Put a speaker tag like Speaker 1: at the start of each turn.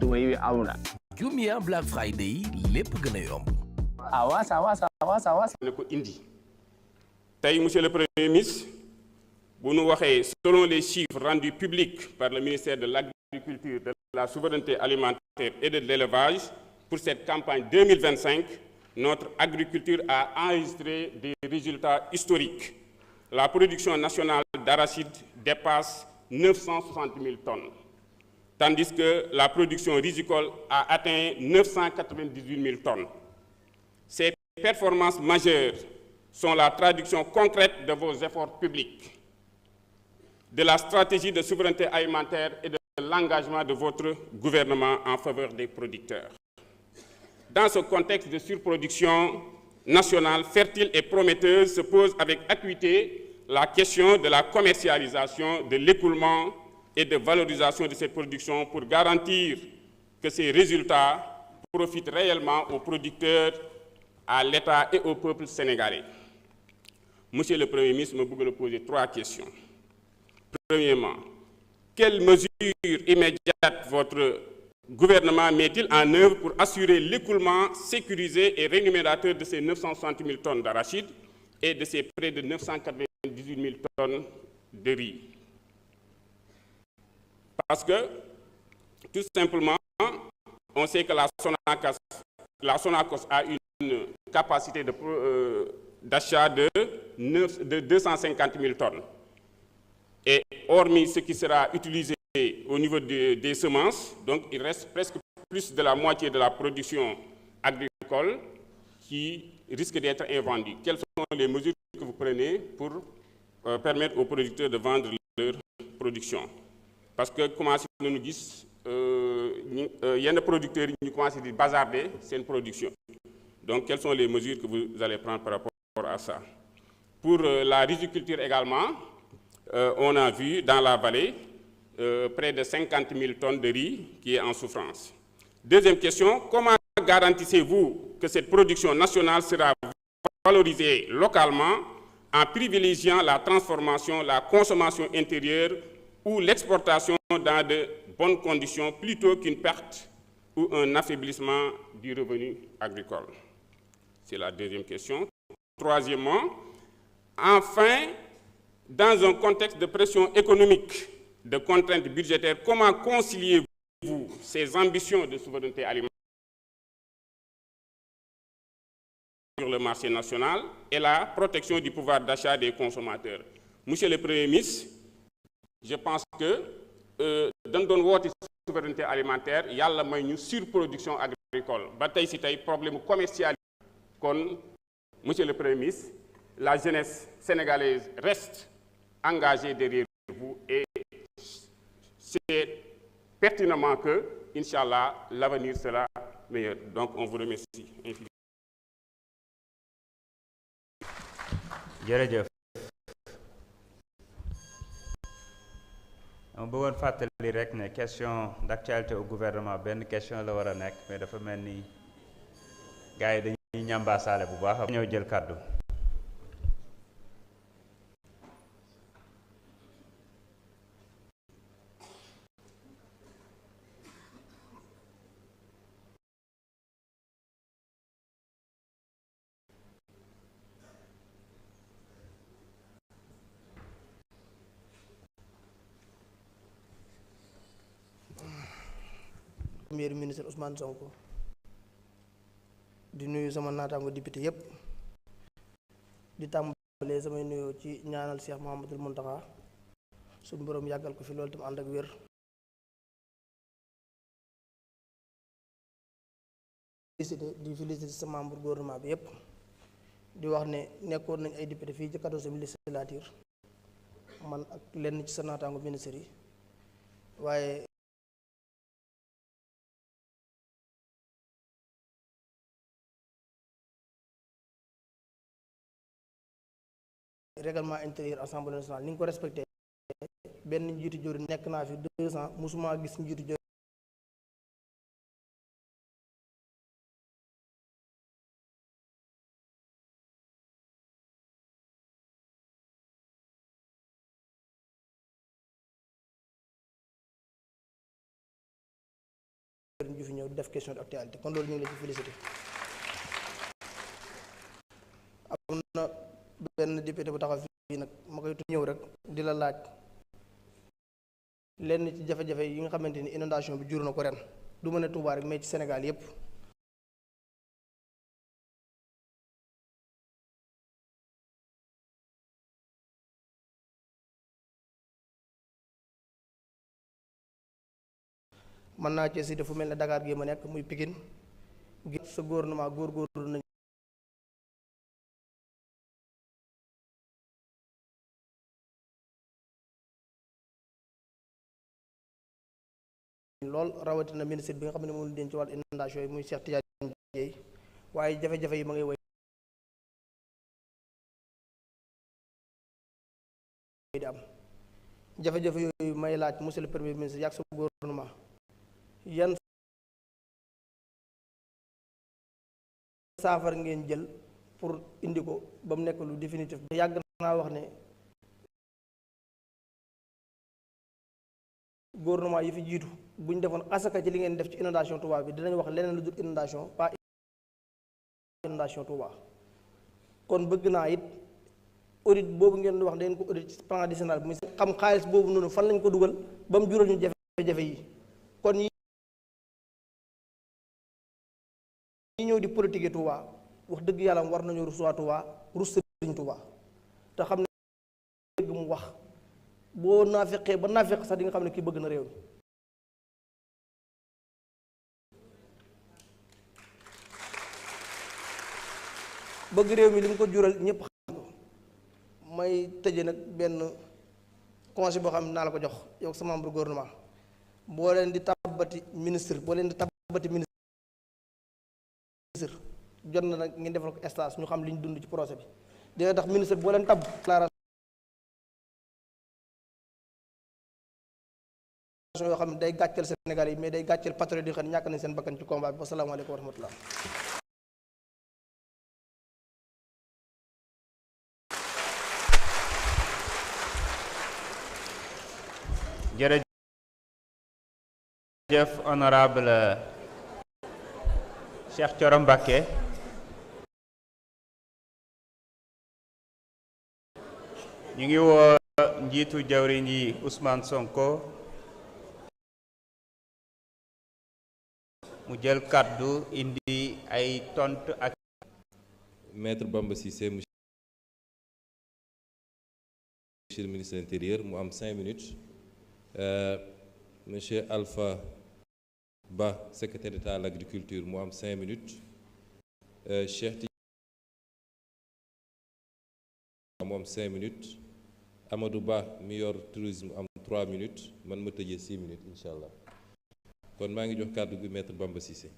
Speaker 1: tuwe auna.
Speaker 2: Jumia Black Friday lépp gën a yomb.
Speaker 1: awa
Speaker 3: ne ko indi tey monsieur le premier ministre bu nu waxee selon les chiffres rendus publics par le ministère de l'Agriculture, de la souveraineté alimentaire et de l'élevage pour cette campagne 2025, notre agriculture a enregistré des résultats historiques. La production nationale d'arachide dépasse 960 000 tonnes, tandis que la production rizicole a atteint 998 000 tonnes. Ces performances majeures sont la traduction concrète de vos efforts publics, de la stratégie de souveraineté alimentaire et de l'engagement de votre gouvernement en faveur des producteurs. Dans ce contexte de surproduction nationale fertile et prometteuse se pose avec acuité la question de la commercialisation, de l'écoulement et de valorisation de ces productions pour garantir que ces résultats profitent réellement aux producteurs, à l'État et au peuple sénégalais. Monsieur le Premier ministre, je vais vous poser 3 questions. Premièrement, quelles mesures immédiates votre gouvernement met-il en œuvre pour assurer l'écoulement sécurisé et rémunérateur de ces 960 000 tonnes d'arachide et de ces près de 998 000 tonnes de riz? Parce que, tout simplement, on sait que la Sonacos a une capacité d'achat de 250 000 tonnes. Et hormis ce qui sera utilisé au niveau des semences, donc il reste presque plus de la moitié de la production agricole qui risque d'être invendue. Quelles sont les mesures que vous prenez pour permettre aux producteurs de vendre leur production? Parce que, comment nous nous disons, il y a des producteurs qui commencent à bazarder cette production. Donc, quelles sont les mesures que vous allez prendre par rapport à ça? Pour la riziculture également, on a vu dans la vallée près de 50 000 tonnes de riz qui est en souffrance. Deuxième question, comment garantissez-vous que cette production nationale sera valorisée localement en privilégiant la transformation, la consommation intérieure ou l'exportation dans de bonnes conditions plutôt qu'une perte ou un affaiblissement du revenu agricole? C'est la deuxième question. Troisièmement, enfin, dans un contexte de pression économique, de contraintes budgétaires, comment conciliez-vous ces ambitions de souveraineté alimentaire sur le marché national et la protection du pouvoir d'achat des consommateurs? Monsieur le Premier ministre, je pense que dans notre souveraineté alimentaire, il y a la surproduction agricole. Bataille c'est problème commercial. Monsieur le Premier ministre, la jeunesse sénégalaise reste engagée derrière vous et c'est pertinemment que, Inch'Allah, l'avenir sera meilleur. Donc, on vous remercie infiniment.
Speaker 4: jërëjëf on bëggoon fàttali rek ne question d'actualité au gouvernement benn question la war a nekk mais dafa mel ni gars yi dañuy ñambaasaale bu baax ñëw jël kàddu.
Speaker 5: Premier ministre Ousmane Sonko di nuyu sama naataango député yépp di tàmbalee samay nuyoo ci ñaanal Cheikh Mouhamadoul Mountakha suñu boroom yàggal ko fi loolu tam ànd ak wér di félicité sa membre gouvernement bi yépp di wax ne nekkoon nañ ay député fii ci 14e législature man ak lenn ci sa naataango ministère yi waaye règlement intérieur assemblée nationale ni nga ko respecté benn njiitu jori nekk naa fi 2 ans musuma gis njiitu jori jëwriñ ju fi ñëw def question d'actualité kon loolu ñu ngi la ci félicité. am na benn député bu taxaw fii nag ma koy ñëw rek di la laaj lenn ci jafe-jafe yi nga xamante ni inondation bi jur na ko ren du ma ne Touba rek mais ci Sénégal yépp mën naa ci cité fu mel ne Dakar gi ma nekk muy Pikine gi sa gouvernement góorgóorlu nañ lool rawatina ministre bi nga xam ne moom leen ci wàllu inondation yi muy Cheikh Tidiane Dièye waaye jafe-jafe yi ma ngay woy di am jafe-jafe yooyu may laaj monsieur le premier ministre yàgg sa gouvernement yan saafara ngeen jël pour indi ko ba mu nekk lu définitif yàgg naa wax ne gouvernement yi fi jiitu bu ñu defoon asaka ci li ngeen def ci inondation Touba bi dinañ wax leneen lu dul inondation pas inondation Touba kon bëgg naa it audit boobu ngeen di wax dañ ko audit ci plan décennal bi muy xam xaalis boobu noonu fan lañ ko dugal ba mu jural ñu jafe-jafe yi kon yi ñëw di politique Touba wax dëgg yàlla war nañu rus waa Touba rus Sëriñ Touba te xam ne dëgg mu wax boo naafeqee ba naafeq sax di nga xam ne kii bëgg na réew mi bëgg réew mi li mu ko jural ñëpp xam ko may tëje nag benn conseil boo xam ne naa la ko jox yow sa membre gouvernement boo leen di tabbati ministre jot na nag ngeen defal ko stage ñu xam li ñu dund ci projet bi dina tax ministre boo leen tabb yoo xam ne day gàcceel Sénégal yi mais day gàcceel patriote yi xam ne ñàkk nañ seen bakkan ci combat bi wasalaamaaleykum wa rahmatullah
Speaker 4: jërëjëf honorable Cheikh Thioro Mbacké ñu ngi woo njiitu jawriñ yi Ousmane Sonko mu jël kàddu indi ay tontu ak
Speaker 6: Maître Bamba Cissé monsieur le ministre de l'Intérieur mu am 5 minutes monsieur Alpha Ba secrétaire d'État à l'agriculture mu am 5 minutes Cheikh Tidiane mu am 5 minutes Amadou Ba mi yor tourisme am 3 minutes man ma tëjee 6 minutes incha allah kon maa ngi jox kàddu gi Maître Bamba Cissé